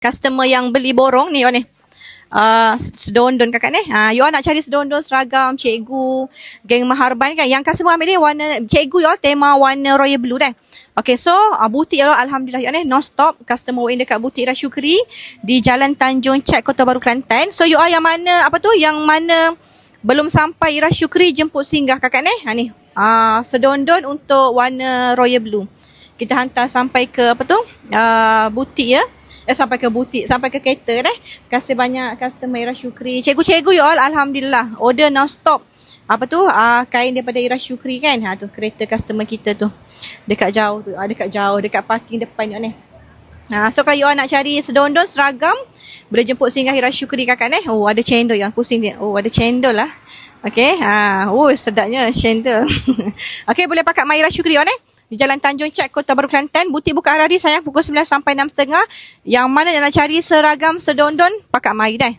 customer yang beli borong ni ni. Sedondon kakak ni. You all nak cari sedondon seragam cikgu, geng Maharban kan. Yang customer ambil ni warna cikgu you all tema warna royal blue dah. Okay, so butik you all alhamdulillah you all ni non stop customer walk in dekat butik Ira Syukri di Jalan Tanjung Cek, Kota Baru, Kelantan. So you all yang mana yang mana belum sampai Ira Syukri jemput singgah kakak ni. Ni. Sedondon untuk warna royal blue. Kita hantar sampai ke butik ya. Sampai ke kereta dah. Terima kasih banyak customer Ira Syukri. Cikgu-cikgu you all alhamdulillah order non stop. Kain daripada Ira Syukri kan. Tu kereta customer kita tu. Dekat jauh tu. Dekat parking depan ni. So kalau you all nak cari sedondon seragam, boleh jemput singgah Ira Syukri kakak ni. Ada cendol yang pusing dia. Ada cendol lah. Okay. Sedapnya cendol. Okay, boleh pakai My Ira Syukri you all ni. Di Jalan Tanjung Cek, Kota Baru, Kelantan. Butik buka hari sayang pukul 9 sampai 6.30. Yang mana nak cari seragam sedondon, pakai mai dah.